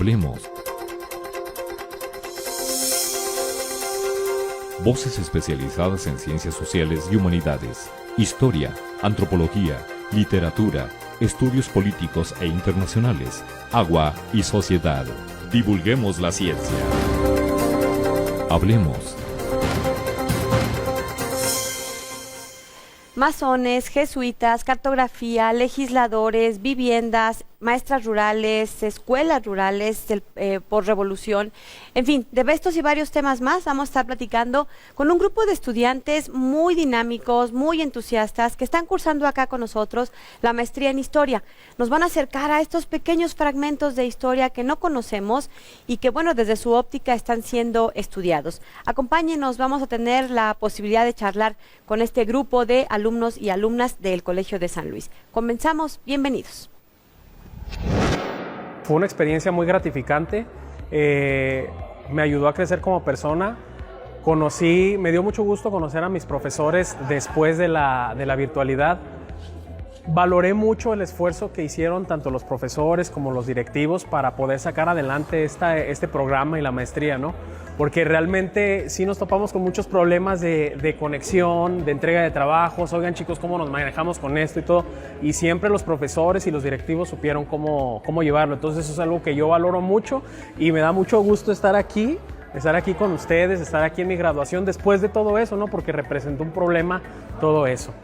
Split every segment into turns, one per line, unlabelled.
Hablemos. Voces especializadas en ciencias sociales y humanidades, historia, antropología, literatura, estudios políticos e internacionales, agua y sociedad. Divulguemos la ciencia. Hablemos.
Masones, jesuitas, cartografía, legisladores, viviendas, maestras rurales, escuelas rurales, posrevolución, en fin, de estos y varios temas más vamos a estar platicando con un grupo de estudiantes muy dinámicos, muy entusiastas, que están cursando acá con nosotros la maestría en historia. Nos van a acercar a estos pequeños fragmentos de historia que no conocemos y que, bueno, desde su óptica están siendo estudiados. Acompáñenos, vamos a tener la posibilidad de charlar con este grupo de alumnos y alumnas del Colegio de San Luis. Comenzamos, bienvenidos.
Fue una experiencia muy gratificante, me ayudó a crecer como persona. Me dio mucho gusto conocer a mis profesores después de la virtualidad. Valoré mucho el esfuerzo que hicieron tanto los profesores como los directivos para poder sacar adelante este programa y la maestría, ¿no? Porque realmente sí nos topamos con muchos problemas de conexión, de entrega de trabajos. Oigan, chicos, ¿cómo nos manejamos con esto y todo? Y siempre los profesores y los directivos supieron cómo llevarlo. Entonces eso es algo que yo valoro mucho y me da mucho gusto estar aquí con ustedes, estar aquí en mi graduación después de todo eso, ¿no? Porque representó un problema todo eso.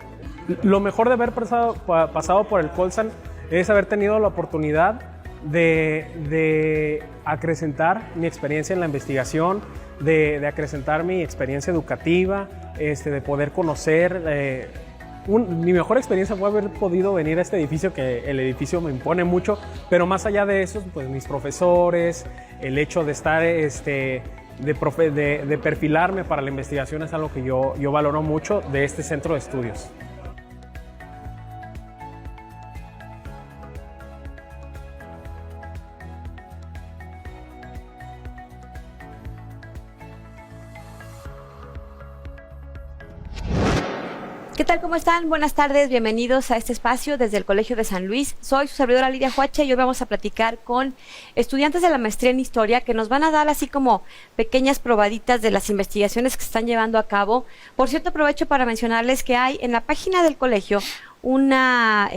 Lo mejor de haber pasado por el Colsan es haber tenido la oportunidad de acrecentar mi experiencia en la investigación, de acrecentar mi experiencia educativa, de poder conocer. Mi mejor experiencia fue haber podido venir a este edificio, que el edificio me impone mucho, pero más allá de eso, pues mis profesores, el hecho de estar, de perfilarme para la investigación es algo que yo valoro mucho de este centro de estudios.
¿Qué tal? ¿Cómo están? Buenas tardes, bienvenidos a este espacio desde el Colegio de San Luis. Soy su servidora Lidia Huacha y hoy vamos a platicar con estudiantes de la maestría en historia que nos van a dar así como pequeñas probaditas de las investigaciones que se están llevando a cabo. Por cierto, aprovecho para mencionarles que hay en la página del colegio una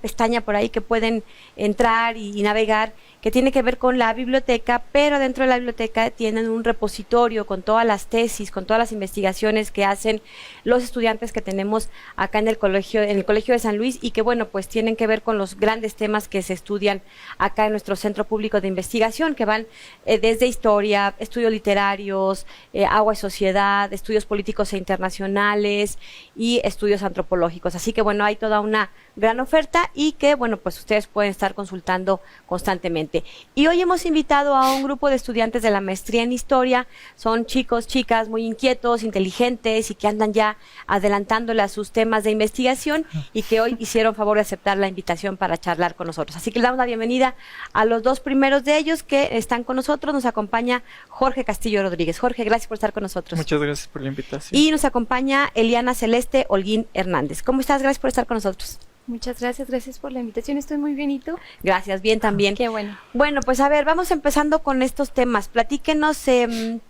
pestaña por ahí que pueden entrar y navegar, que tiene que ver con la biblioteca, pero dentro de la biblioteca tienen un repositorio con todas las tesis, con todas las investigaciones que hacen los estudiantes que tenemos acá en el colegio de San Luis y que, bueno, pues tienen que ver con los grandes temas que se estudian acá en nuestro centro público de investigación, que van desde historia, estudios literarios, agua y sociedad, estudios políticos e internacionales y estudios antropológicos. Así que, bueno, hay toda una gran oferta y que, bueno, pues ustedes pueden estar consultando constantemente. Y hoy hemos invitado a un grupo de estudiantes de la maestría en historia. Son chicos, chicas muy inquietos, inteligentes y que andan ya adelantándole a sus temas de investigación y que hoy hicieron favor de aceptar la invitación para charlar con nosotros. Así que le damos la bienvenida a los dos primeros de ellos que están con nosotros. Nos acompaña Jorge Castillo Rodríguez. Jorge, gracias por estar con nosotros.
Muchas gracias por la invitación.
Y nos acompaña Eliana Celeste Holguín Hernández. ¿Cómo estás? Gracias por estar con nosotros.
Muchas gracias por la invitación, estoy muy bien, ¿y tú?
Gracias, bien también.
Qué bueno.
Bueno, pues a ver, vamos empezando con estos temas. Platíquenos,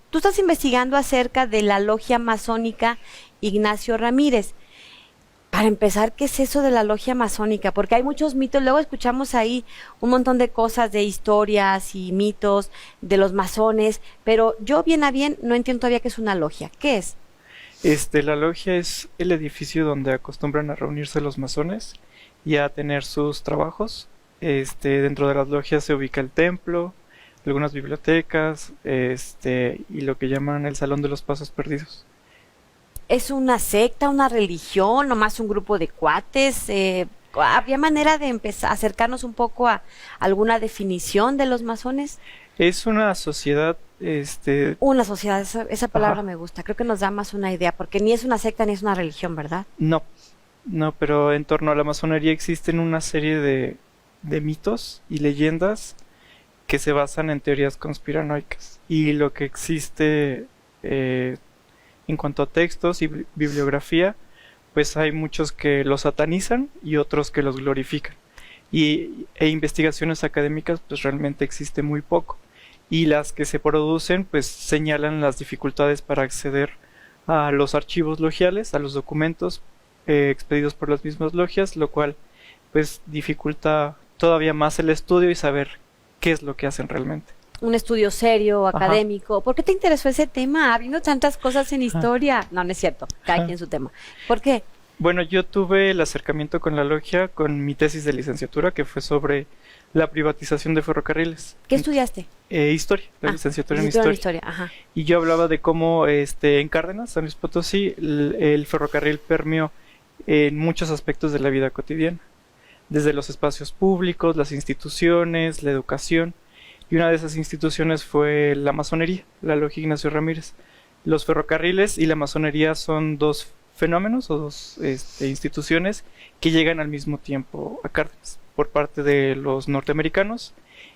tú estás investigando acerca de la logia masónica Ignacio Ramírez. Para empezar, ¿qué es eso de la logia masónica? Porque hay muchos mitos, luego escuchamos ahí un montón de cosas de historias y mitos de los masones, pero yo bien a bien no entiendo todavía qué es una logia. ¿Qué es?
La logia es el edificio donde acostumbran a reunirse los masones y a tener sus trabajos. Dentro de las logias se ubica el templo, algunas bibliotecas, y lo que llaman el Salón de los Pasos Perdidos.
¿Es una secta, una religión, nomás un grupo de cuates? ¿Había manera de empezar a acercarnos un poco a alguna definición de los masones?
Es una sociedad.
Una sociedad, esa palabra me gusta. Creo que nos da más una idea, porque ni es una secta ni es una religión, ¿verdad?
No, pero en torno a la masonería existen una serie de mitos y leyendas que se basan en teorías conspiranoicas. Y lo que existe en cuanto a textos y bibliografía, pues hay muchos que los satanizan y otros que los glorifican. e investigaciones académicas pues realmente existe muy poco, y las que se producen pues señalan las dificultades para acceder a los archivos logiales, a los documentos expedidos por las mismas logias, lo cual pues dificulta todavía más el estudio y saber qué es lo que hacen realmente.
Un estudio serio,
Ajá.
académico. ¿Por qué te interesó ese tema? Habiendo tantas cosas en historia. No, no es cierto. Cada quien su tema. ¿Por qué?
Bueno, yo tuve el acercamiento con la logia con mi tesis de licenciatura, que fue sobre la privatización de ferrocarriles.
¿Qué estudiaste?
Historia, la licenciatura en historia.
Ajá.
Y yo hablaba de cómo en Cárdenas, San Luis Potosí, el ferrocarril permeó en muchos aspectos de la vida cotidiana, desde los espacios públicos, las instituciones, la educación, y una de esas instituciones fue la masonería, la logia Ignacio Ramírez. Los ferrocarriles y la masonería son dos fenómenos o dos instituciones que llegan al mismo tiempo a Cárdenas por parte de los norteamericanos,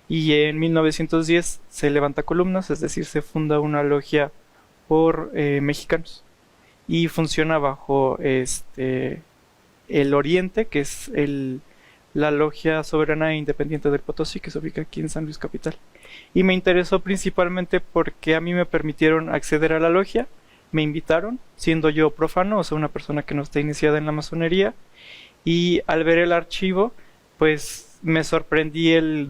y en 1910 se levanta columnas, es decir, se funda una logia por mexicanos y funciona bajo el Oriente, que es la logia soberana e independiente del Potosí, que se ubica aquí en San Luis Capital. Y me interesó principalmente porque a mí me permitieron acceder a la logia, me invitaron, siendo yo profano, o sea, una persona que no está iniciada en la masonería, y al ver el archivo, pues me sorprendí el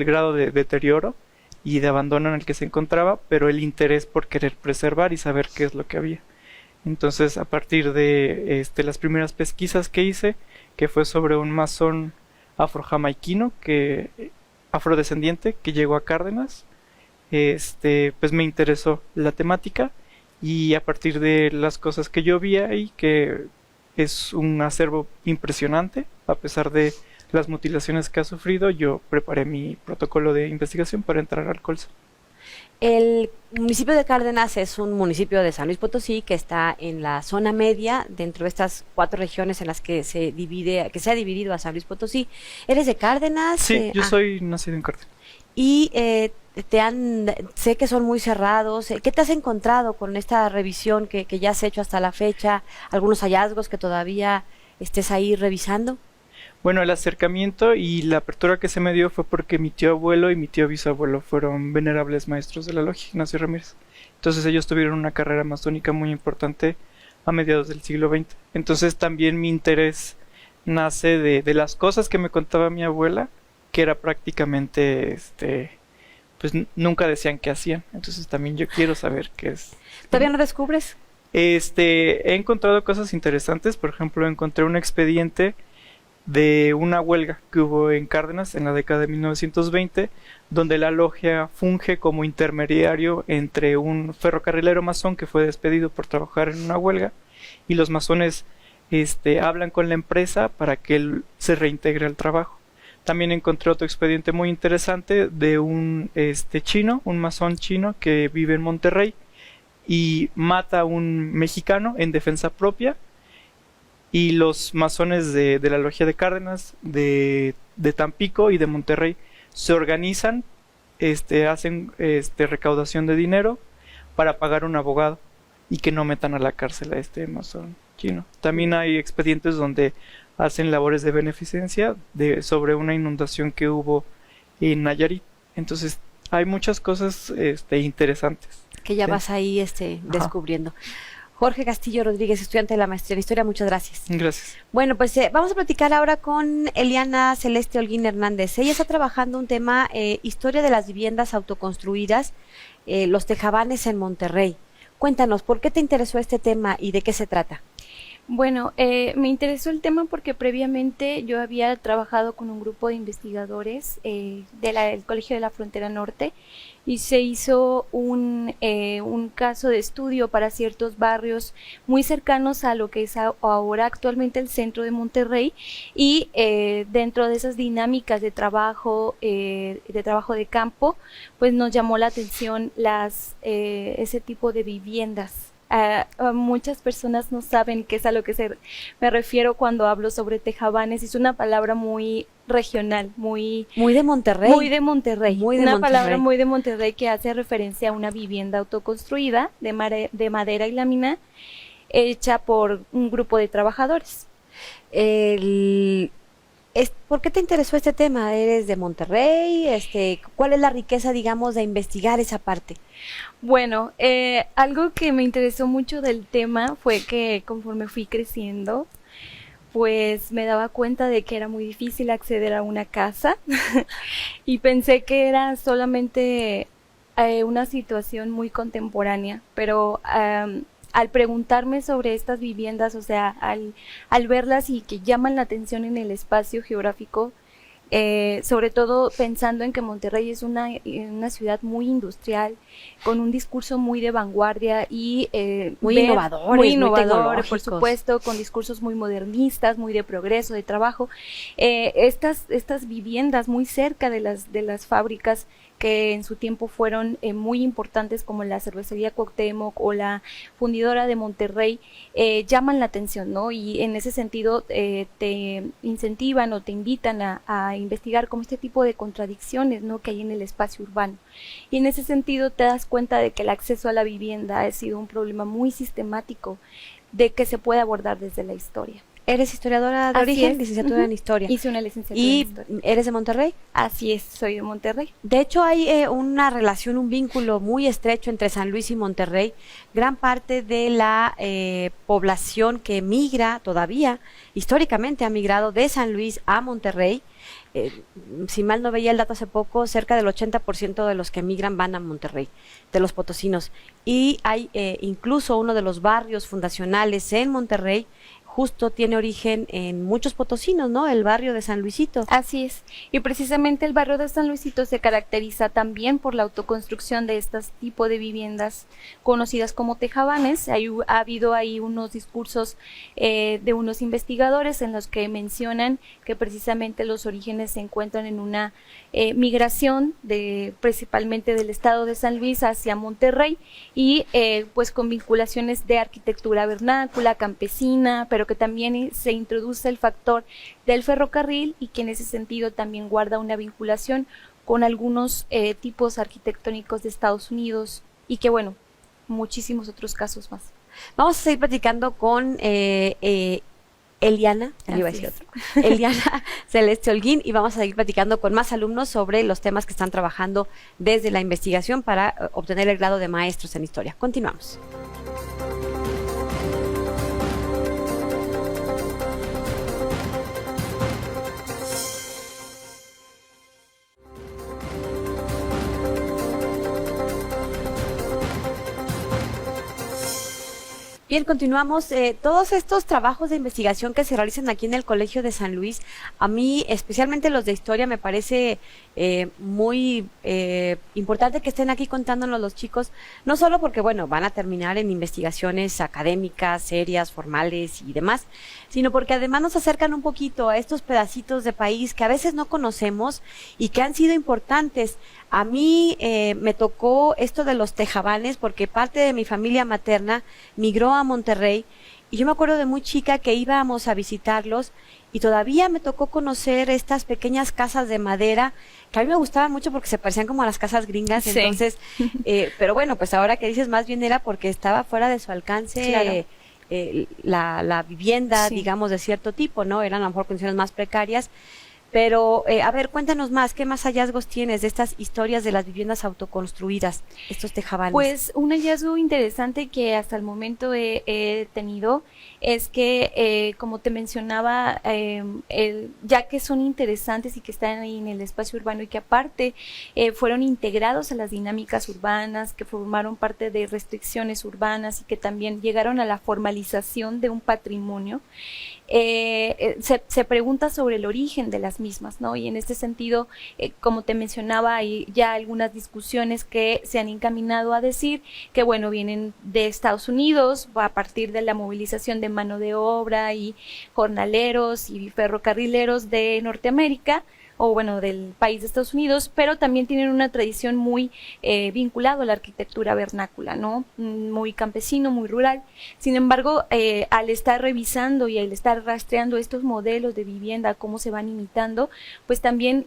grado de deterioro y de abandono en el que se encontraba, pero el interés por querer preservar y saber qué es lo que había. Entonces, a partir de las primeras pesquisas que hice, que fue sobre un masón afrojamaiquino, afrodescendiente, que llegó a Cárdenas, pues me interesó la temática, y a partir de las cosas que yo vi ahí, que es un acervo impresionante, a pesar de las mutilaciones que ha sufrido, yo preparé mi protocolo de investigación para entrar al Colsa.
El municipio de Cárdenas es un municipio de San Luis Potosí que está en la zona media dentro de estas 4 regiones en las que se ha dividido a San Luis Potosí. ¿Eres de Cárdenas?
Sí, yo soy nacido en Cárdenas.
Y sé que son muy cerrados. ¿Qué te has encontrado con esta revisión que ya has hecho hasta la fecha? ¿Algunos hallazgos que todavía estés ahí revisando?
Bueno, el acercamiento y la apertura que se me dio fue porque mi tío abuelo y mi tío bisabuelo fueron venerables maestros de la logia Ignacio Ramírez. Entonces ellos tuvieron una carrera masónica muy importante a mediados del siglo XX. Entonces también mi interés nace de las cosas que me contaba mi abuela, que era prácticamente, pues nunca decían qué hacían. Entonces también yo quiero saber qué es.
¿Todavía no descubres?
He encontrado cosas interesantes. Por ejemplo, encontré un expediente de una huelga que hubo en Cárdenas en la década de 1920, donde la logia funge como intermediario entre un ferrocarrilero masón que fue despedido por trabajar en una huelga, y los masones hablan con la empresa para que él se reintegre al trabajo. También encontré otro expediente muy interesante de un chino, un masón chino que vive en Monterrey y mata a un mexicano en defensa propia, y los masones de la logia de Cárdenas, de Tampico y de Monterrey se organizan, hacen recaudación de dinero para pagar un abogado y que no metan a la cárcel a este masón chino. También hay expedientes donde hacen labores de beneficencia sobre una inundación que hubo en Nayarit. Entonces hay muchas cosas interesantes
que ya vas ahí descubriendo. Jorge Castillo Rodríguez, estudiante de la maestría en Historia, muchas gracias.
Gracias.
Bueno, pues vamos a platicar ahora con Eliana Celeste Holguín Hernández. Ella está trabajando un tema, historia de las viviendas autoconstruidas, los tejabanes en Monterrey. Cuéntanos, ¿por qué te interesó este tema y de qué se trata?
Bueno, me interesó el tema porque previamente yo había trabajado con un grupo de investigadores del Colegio de la Frontera Norte, y se hizo un caso de estudio para ciertos barrios muy cercanos a lo que es ahora actualmente el centro de Monterrey, y dentro de esas dinámicas de trabajo de campo, pues nos llamó la atención ese tipo de viviendas. Muchas personas no saben qué es a lo que me refiero cuando hablo sobre tejabanes. Es una palabra muy regional, muy
de Monterrey.
Muy de Monterrey. Una palabra muy de Monterrey que hace referencia a una vivienda autoconstruida de madera y lámina hecha por un grupo de trabajadores.
¿Por qué te interesó este tema? ¿Eres de Monterrey? ¿Cuál es la riqueza, digamos, de investigar esa parte?
Bueno, algo que me interesó mucho del tema fue que conforme fui creciendo, pues me daba cuenta de que era muy difícil acceder a una casa y pensé que era solamente una situación muy contemporánea, pero al preguntarme sobre estas viviendas, o sea, al verlas y que llaman la atención en el espacio geográfico, sobre todo pensando en que Monterrey es una ciudad muy industrial, con un discurso muy de vanguardia y
muy innovador,
por supuesto, con discursos muy modernistas, muy de progreso, de trabajo. Estas viviendas muy cerca de las fábricas que en su tiempo fueron muy importantes, como la cervecería Cuauhtémoc o la fundidora de Monterrey, llaman la atención, ¿no? Y en ese sentido te incentivan o te invitan a investigar como este tipo de contradicciones, ¿no?, que hay en el espacio urbano. Y en ese sentido te das cuenta de que el acceso a la vivienda ha sido un problema muy sistemático de que se puede abordar desde la historia.
¿Eres historiadora de origen? Licenciatura en Historia.
Hice una licenciatura en Historia.
¿Y eres de Monterrey?
Así es, soy de Monterrey.
De hecho, hay una relación, un vínculo muy estrecho entre San Luis y Monterrey. Gran parte de la población que migra todavía, históricamente ha migrado de San Luis a Monterrey. Si mal no veía el dato hace poco, cerca del 80% de los que migran van a Monterrey, de los potosinos. Y hay incluso uno de los barrios fundacionales en Monterrey, justo tiene origen en muchos potosinos, ¿no? El barrio de San Luisito.
Así es. Y precisamente el barrio de San Luisito se caracteriza también por la autoconstrucción de este tipo de viviendas conocidas como tejabanes. Ha habido ahí unos discursos de unos investigadores en los que mencionan que precisamente los orígenes se encuentran en una migración principalmente del estado de San Luis hacia Monterrey y pues con vinculaciones de arquitectura vernácula, campesina, pero que también se introduce el factor del ferrocarril y que en ese sentido también guarda una vinculación con algunos tipos arquitectónicos de Estados Unidos y que bueno, muchísimos otros casos más.
Vamos a seguir platicando con Eliana, Eliana Celeste Holguín, y vamos a seguir platicando con más alumnos sobre los temas que están trabajando desde la investigación para obtener el grado de maestros en historia. Continuamos. Bien, continuamos. Todos estos trabajos de investigación que se realizan aquí en el Colegio de San Luis, a mí, especialmente los de historia, me parece muy importante que estén aquí contándonos los chicos, no solo porque, bueno, van a terminar en investigaciones académicas, serias, formales y demás, sino porque además nos acercan un poquito a estos pedacitos de país que a veces no conocemos y que han sido importantes. A mí me tocó esto de los tejabanes porque parte de mi familia materna migró a Monterrey y yo me acuerdo de muy chica que íbamos a visitarlos y todavía me tocó conocer estas pequeñas casas de madera que a mí me gustaban mucho porque se parecían como a las casas gringas, sí. Entonces, pero bueno, pues ahora que dices más bien era porque estaba fuera de su alcance. Claro. La vivienda, sí, digamos, de cierto tipo, ¿no? Eran a lo mejor condiciones más precarias. Pero, a ver, cuéntanos más, ¿qué más hallazgos tienes de estas historias de las viviendas autoconstruidas, estos tejabanes?
Pues un hallazgo interesante que hasta el momento he tenido es que, como te mencionaba, ya que son interesantes y que están ahí en el espacio urbano y que aparte fueron integrados a las dinámicas urbanas, que formaron parte de restricciones urbanas y que también llegaron a la formalización de un patrimonio, se pregunta sobre el origen de las mismas, ¿no? Y en este sentido, como te mencionaba, hay ya algunas discusiones que se han encaminado a decir que, bueno, vienen de Estados Unidos, a partir de la movilización de mano de obra y jornaleros y ferrocarrileros de Norteamérica, o bueno, del país de Estados Unidos, pero también tienen una tradición muy vinculada a la arquitectura vernácula, ¿no? Muy campesino, muy rural. Sin embargo, al estar revisando y al estar rastreando estos modelos de vivienda, cómo se van imitando, pues también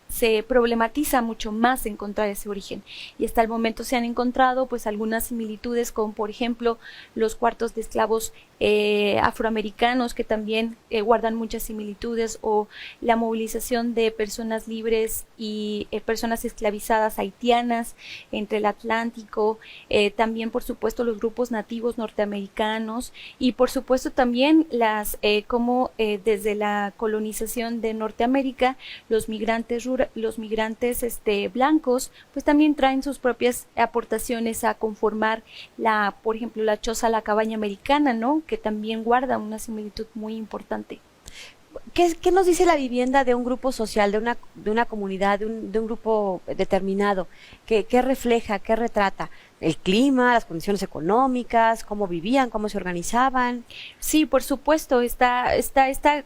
se problematiza mucho más encontrar ese origen. Y hasta el momento se han encontrado pues algunas similitudes con, por ejemplo, los cuartos de esclavos afroamericanos, que también guardan muchas similitudes, o la movilización de personas libres y personas esclavizadas haitianas entre el Atlántico, también por supuesto los grupos nativos norteamericanos, y por supuesto también como desde la colonización de Norteamérica los migrantes blancos pues también traen sus propias aportaciones a conformar por ejemplo la choza, la cabaña americana, ¿no?, que también guarda una similitud muy importante.
¿Qué nos dice la vivienda de un grupo social, de una comunidad, de un grupo determinado? ¿Qué refleja, qué retrata? ¿El clima, las condiciones económicas, cómo vivían, cómo se organizaban?
Sí, por supuesto, está esta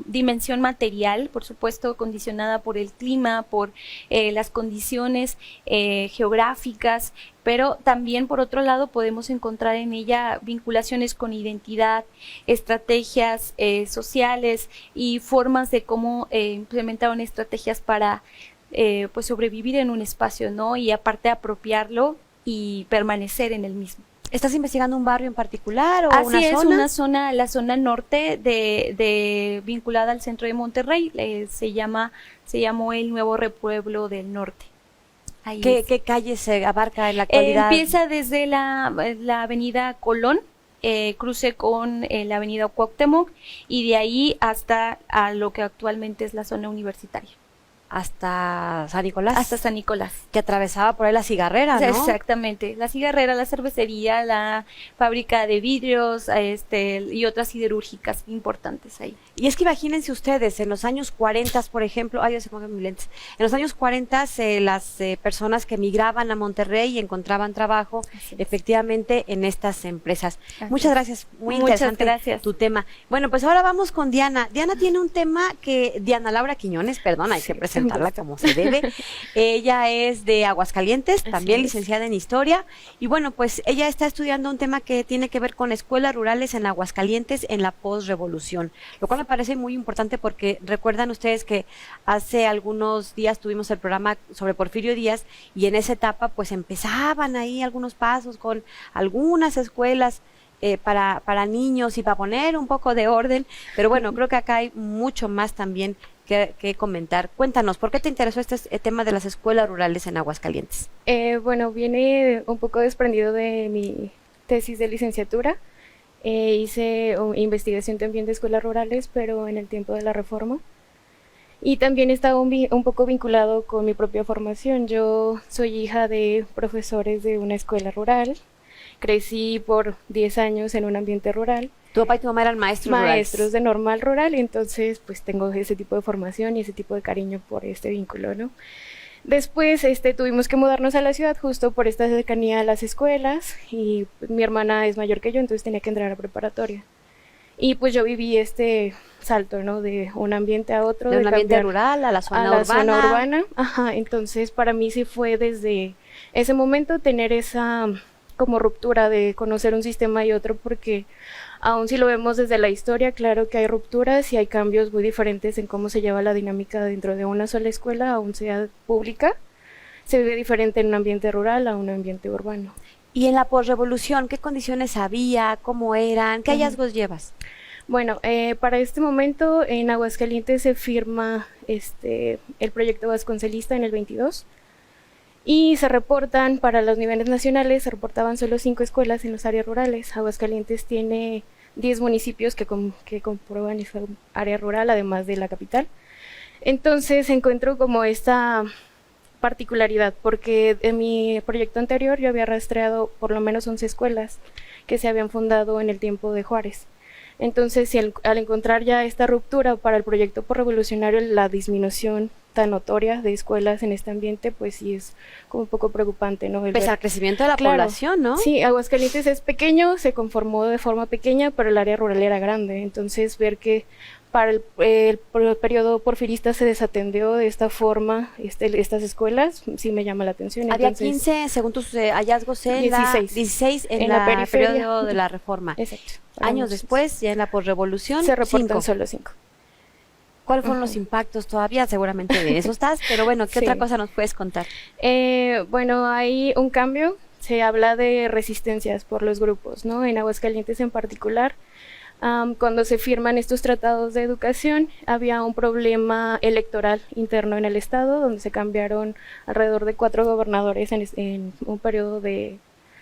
dimensión material, por supuesto, condicionada por el clima, por las condiciones geográficas, pero también, por otro lado, podemos encontrar en ella vinculaciones con identidad, estrategias sociales y formas de cómo implementaron estrategias para pues sobrevivir en un espacio, ¿no? Y aparte apropiarlo y permanecer en el mismo.
¿Estás investigando un barrio en particular o
Así es,
zona?
una zona, la zona norte vinculada al centro de Monterrey, se llamó el Nuevo Repueblo del Norte.
¿Qué calles se abarca en la actualidad?
Empieza desde la avenida Colón, cruce con la avenida Cuauhtémoc, y de ahí hasta a lo que actualmente es la zona universitaria.
Hasta San Nicolás.
Hasta San Nicolás.
Que atravesaba por ahí la cigarrera, ¿no?
Exactamente. La cigarrera, la cervecería, la fábrica de vidrios, y otras siderúrgicas importantes ahí.
Y es que imagínense ustedes, en los años 40, por ejemplo, ay, ya se pongan mis lentes. En los años 40, las personas que migraban a Monterrey y encontraban trabajo, efectivamente, en estas empresas. Muchas gracias, muy interesante tu tema. Bueno, pues ahora vamos con Diana. Diana tiene un tema Diana Laura Quiñones, perdón, hay que presentarla como se debe. Ella es de Aguascalientes, también licenciada en Historia, y bueno, pues ella está estudiando un tema que tiene que ver con escuelas rurales en Aguascalientes en la posrevolución, lo cual me parece muy importante porque recuerdan ustedes que hace algunos días tuvimos el programa sobre Porfirio Díaz y en esa etapa pues empezaban ahí algunos pasos con algunas escuelas para niños y para poner un poco de orden, pero bueno, creo que acá hay mucho más también que comentar. Cuéntanos, ¿por qué te interesó este tema de las escuelas rurales en Aguascalientes?
Bueno, viene un poco desprendido de mi tesis de licenciatura. Hice investigación también de escuelas rurales, pero en el tiempo de la Reforma. Y también estaba un poco vinculado con mi propia formación. Yo soy hija de profesores de una escuela rural. Crecí por 10 años en un ambiente rural.
¿Tu papá y tu mamá eran maestros rurales?
Maestros de normal rural, entonces pues tengo ese tipo de formación y ese tipo de cariño por este vínculo, ¿no? Después tuvimos que mudarnos a la ciudad justo por esta cercanía a las escuelas y pues, mi hermana es mayor que yo, entonces tenía que entrar a preparatoria. Y pues yo viví este salto, ¿no? De un ambiente a otro.
De un ambiente rural a la zona urbana.
Zona urbana, ajá. Entonces para mí sí fue desde ese momento tener esa como ruptura de conocer un sistema y otro, porque aun si lo vemos desde la historia, claro que hay rupturas y hay cambios muy diferentes en cómo se lleva la dinámica dentro de una sola escuela, aun sea pública, se vive diferente en un ambiente rural a un ambiente urbano.
Y en la posrevolución, ¿qué condiciones había? ¿Cómo eran? ¿Qué hallazgos llevas?
Bueno, para este momento en Aguascalientes se firma el proyecto vasconcelista en el 22 y se reportan para los niveles nacionales, se reportaban solo 5 escuelas en las áreas rurales. Aguascalientes tiene 10 municipios que comprueban esa área rural, además de la capital. Entonces encuentro como esta particularidad, porque en mi proyecto anterior yo había rastreado por lo menos 11 escuelas que se habían fundado en el tiempo de Juárez. Entonces, al encontrar ya esta ruptura para el proyecto posrevolucionario, la disminución tan notoria de escuelas en este ambiente, pues sí es como un poco preocupante, ¿no?
Pese al crecimiento de la población, ¿no?
Sí, Aguascalientes es pequeño, se conformó de forma pequeña, pero el área rural era grande. Entonces, ver que para el periodo porfirista se desatendió de esta forma estas escuelas, sí me llama la atención.
Había 15, según tus hallazgos, en 16 en el periodo de la Reforma.
Exacto.
Años después, ya en la posrevolución,
se reportan solo 5.
¿Cuáles fueron los impactos? Todavía seguramente de eso estás, pero bueno, ¿qué
Sí.
otra cosa nos puedes contar?
Bueno, hay un cambio, se habla de resistencias por los grupos, ¿no? En Aguascalientes en particular, cuando se firman estos tratados de educación, había un problema electoral interno en el estado, donde se cambiaron alrededor de 4 gobernadores en un periodo de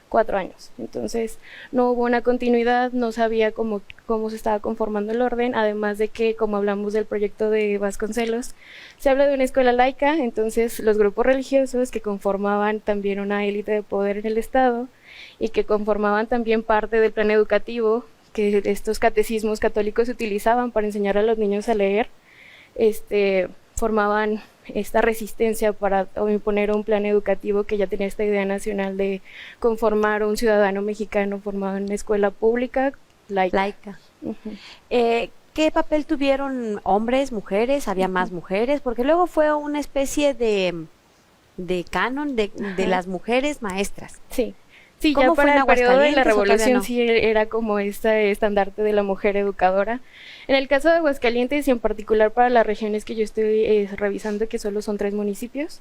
4 años. Entonces, no hubo una continuidad, no sabía cómo se estaba conformando el orden, además de que, como hablamos del proyecto de Vasconcelos, se habla de una escuela laica, entonces los grupos religiosos que conformaban también una élite de poder en el estado y que conformaban también parte del plan educativo que estos catecismos católicos utilizaban para enseñar a los niños a leer, formaban esta resistencia para imponer un plan educativo que ya tenía esta idea nacional de conformar un ciudadano mexicano formado en una escuela pública laica. Ujú.
¿Qué papel tuvieron hombres, mujeres? ¿Había más mujeres? Porque luego fue una especie de canon de las mujeres maestras.
Sí. Sí,
¿Cómo
ya
fue
para
en
el periodo de la
Aguascalientes o todavía
Revolución
no?
sí era como este estandarte de la mujer educadora. En el caso de Aguascalientes y en particular para las regiones que yo estoy revisando, que solo son 3 municipios,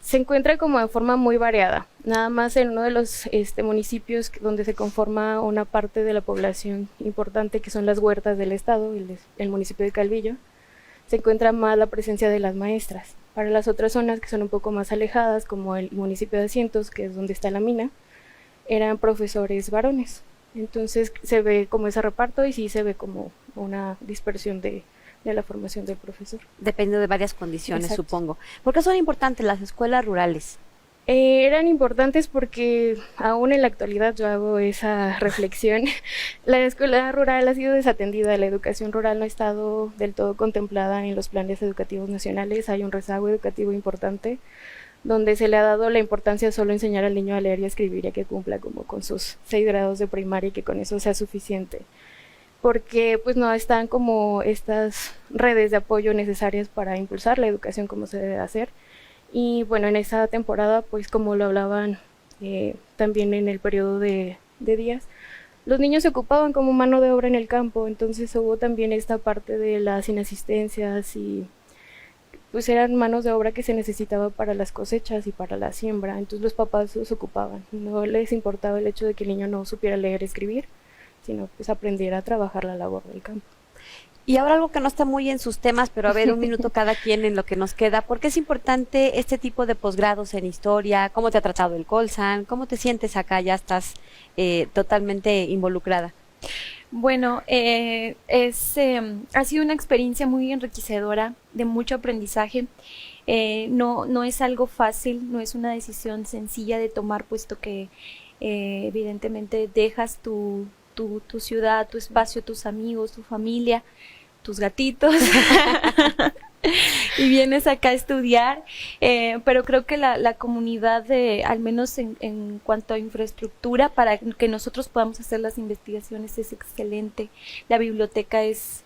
se encuentra como de forma muy variada. Nada más en uno de los municipios donde se conforma una parte de la población importante, que son las huertas del estado, el municipio de Calvillo, se encuentra más la presencia de las maestras. Para las otras zonas que son un poco más alejadas, como el municipio de Asientos, que es donde está la mina, eran profesores varones. Entonces se ve como ese reparto y sí se ve como una dispersión de la formación del profesor.
Depende de varias condiciones,
Exacto.
supongo. ¿Por qué son importantes las escuelas rurales?
Eran importantes porque aún en la actualidad yo hago esa reflexión. La escuela rural ha sido desatendida, la educación rural no ha estado del todo contemplada en los planes educativos nacionales, hay un rezago educativo importante donde se le ha dado la importancia de solo enseñar al niño a leer y a escribir y a que cumpla como con sus 6 grados de primaria y que con eso sea suficiente. Porque pues no están como estas redes de apoyo necesarias para impulsar la educación como se debe hacer. Y bueno, en esa temporada, pues como lo hablaban también en el periodo de días, los niños se ocupaban como mano de obra en el campo, entonces hubo también esta parte de las inasistencias y pues eran manos de obra que se necesitaba para las cosechas y para la siembra, entonces los papás se ocupaban, no les importaba el hecho de que el niño no supiera leer y escribir, sino pues aprendiera a trabajar la labor del campo.
Y ahora algo que no está muy en sus temas, pero a ver, un minuto cada quien en lo que nos queda. ¿Por qué es importante este tipo de posgrados en historia? ¿Cómo te ha tratado el Colsan? ¿Cómo te sientes acá? Ya estás totalmente involucrada.
Bueno, ha sido una experiencia muy enriquecedora, de mucho aprendizaje. No es algo fácil, no es una decisión sencilla de tomar, puesto que evidentemente dejas tu ciudad, tu espacio, tus amigos, tu familia, tus gatitos y vienes acá a estudiar, pero creo que la comunidad, al menos en cuanto a infraestructura, para que nosotros podamos hacer las investigaciones es excelente. La biblioteca es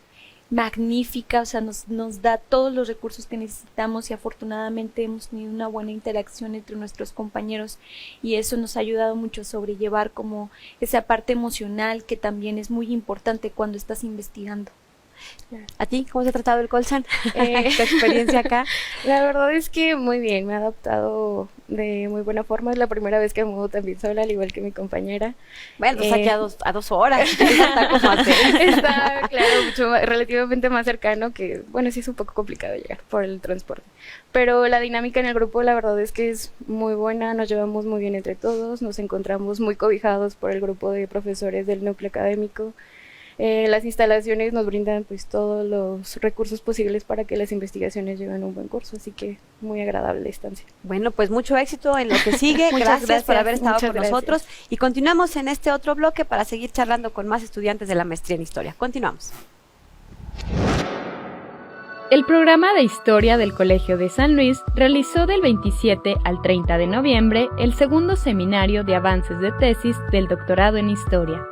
magnífica, o sea, nos da todos los recursos que necesitamos y afortunadamente hemos tenido una buena interacción entre nuestros compañeros y eso nos ha ayudado mucho a sobrellevar como esa parte emocional que también es muy importante cuando estás investigando.
¿A ti cómo te ha tratado el Colsan? ¿Tu experiencia acá?
La verdad es que muy bien, me he adaptado de muy buena forma. Es la primera vez que me mudo también sola, al igual que mi compañera.
Bueno, pues aquí a 2 horas. Está como a 6.
Está, claro, relativamente más cercano que, bueno, sí es un poco complicado llegar por el transporte. Pero la dinámica en el grupo, la verdad es que es muy buena, nos llevamos muy bien entre todos, nos encontramos muy cobijados por el grupo de profesores del núcleo académico. Las instalaciones nos brindan pues todos los recursos posibles para que las investigaciones lleven un buen curso, así que muy agradable la estancia.
Bueno, pues mucho éxito en lo que sigue. gracias por haber estado con nosotros y continuamos en este otro bloque para seguir charlando con más estudiantes de la maestría en historia. Continuamos.
El programa de Historia del Colegio de San Luis realizó del 27 al 30 de noviembre el segundo seminario de avances de tesis del doctorado en Historia.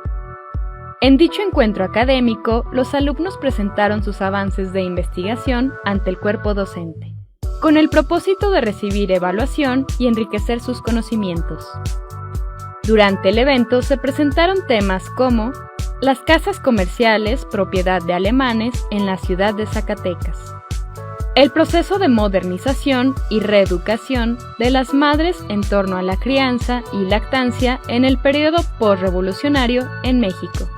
En dicho encuentro académico, los alumnos presentaron sus avances de investigación ante el cuerpo docente, con el propósito de recibir evaluación y enriquecer sus conocimientos. Durante el evento se presentaron temas como las casas comerciales propiedad de alemanes en la ciudad de Zacatecas. El proceso de modernización y reeducación de las madres en torno a la crianza y lactancia en el periodo postrevolucionario en México.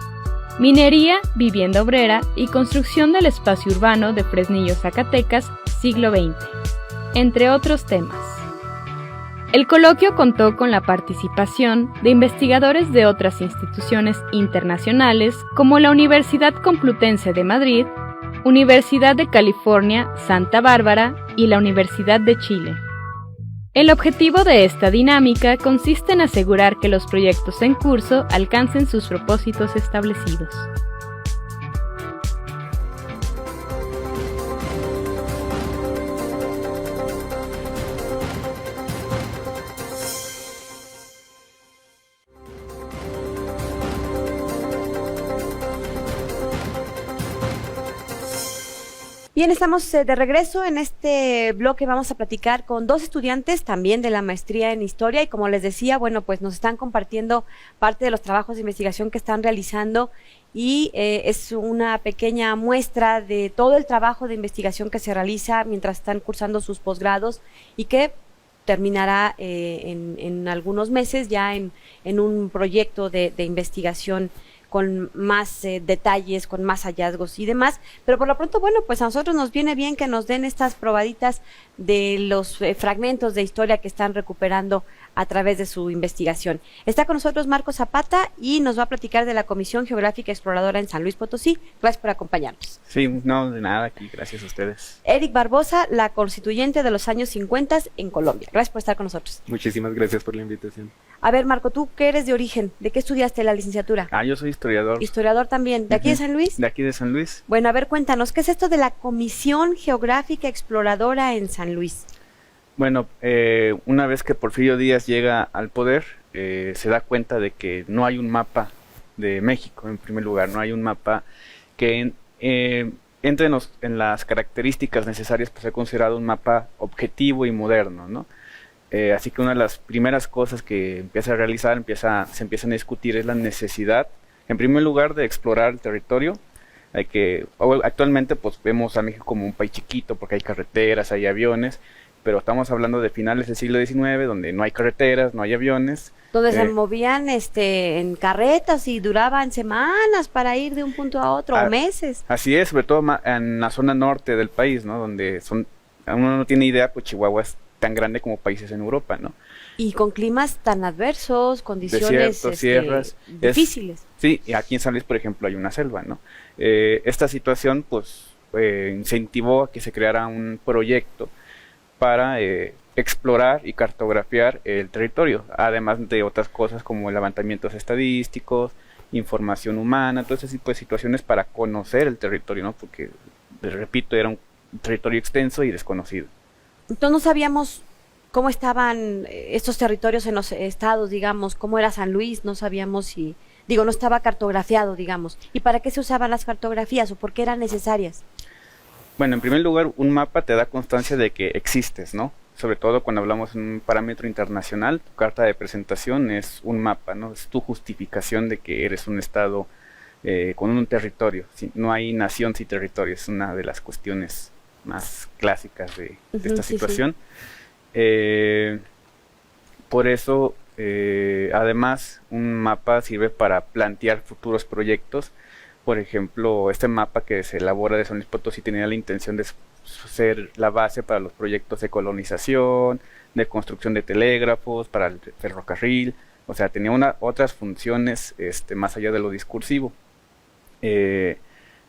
Minería, vivienda obrera y construcción del espacio urbano de Fresnillo, Zacatecas, siglo XX, entre otros temas. El coloquio contó con la participación de investigadores de otras instituciones internacionales como la Universidad Complutense de Madrid, Universidad de California, Santa Bárbara y la Universidad de Chile. El objetivo de esta dinámica consiste en asegurar que los proyectos en curso alcancen sus propósitos establecidos.
Bien, estamos de regreso. En este bloque vamos a platicar con dos estudiantes también de la maestría en Historia y como les decía, bueno, pues nos están compartiendo parte de los trabajos de investigación que están realizando y es una pequeña muestra de todo el trabajo de investigación que se realiza mientras están cursando sus posgrados y que terminará en algunos meses ya en un proyecto de investigación con más detalles, con más hallazgos y demás, pero por lo pronto, bueno, pues a nosotros nos viene bien que nos den estas probaditas de los fragmentos de historia que están recuperando a través de su investigación. Está con nosotros Marco Zapata y nos va a platicar de la Comisión Geográfica Exploradora en San Luis Potosí. Gracias por acompañarnos.
Sí, no, de nada, aquí, gracias a ustedes.
Eric Barbosa, la constituyente de los años 50 en Colombia. Gracias por estar con nosotros.
Muchísimas gracias por la invitación.
A ver, Marco, ¿tú qué eres de origen? ¿De qué estudiaste la licenciatura?
Yo soy historiador.
Historiador también. ¿De aquí de San Luis?
De aquí de San Luis.
Bueno, a ver, cuéntanos, ¿qué es esto de la Comisión Geográfica Exploradora en San Luis?
Bueno, una vez que Porfirio Díaz llega al poder, se da cuenta de que no hay un mapa de México, en primer lugar, no hay un mapa que entre en las características necesarias para ser considerado un mapa objetivo y moderno, ¿no? Así que una de las primeras cosas que empieza a realizar, se empiezan a discutir es la necesidad, en primer lugar, de explorar el territorio. Actualmente pues vemos a México como un país chiquito porque hay carreteras, hay aviones, pero estamos hablando de finales del siglo XIX, donde no hay carreteras, no hay aviones.
Donde se movían en carretas y duraban semanas para ir de un punto a otro, o meses.
Así es, sobre todo en la zona norte del país, ¿no? Donde uno no tiene idea, pues Chihuahua es tan grande como países en Europa, ¿no?
Y con climas tan adversos, condiciones
desiertos, sierras,
difíciles.
Sí, y aquí en San Luis, por ejemplo, hay una selva, ¿no? Esta situación, pues, incentivó a que se creara un proyecto para explorar y cartografiar el territorio, además de otras cosas como levantamientos estadísticos, información humana, todo ese tipo de situaciones para conocer el territorio, ¿no? Porque, repito, era un territorio extenso y desconocido.
Entonces no sabíamos cómo estaban estos territorios en los estados, digamos, cómo era San Luis, no sabíamos si, no estaba cartografiado, digamos. ¿Y para qué se usaban las cartografías o por qué eran necesarias?
Bueno, en primer lugar, un mapa te da constancia de que existes, ¿no? Sobre todo cuando hablamos en un parámetro internacional, tu carta de presentación es un mapa, ¿no? Es tu justificación de que eres un estado con un territorio. No hay nación sin territorio, es una de las cuestiones más clásicas de esta situación. Sí. Por eso, además, un mapa sirve para plantear futuros proyectos. Por ejemplo, este mapa que se elabora de San Luis Potosí tenía la intención de ser la base para los proyectos de colonización, de construcción de telégrafos, para el ferrocarril, o sea, tenía otras funciones más allá de lo discursivo.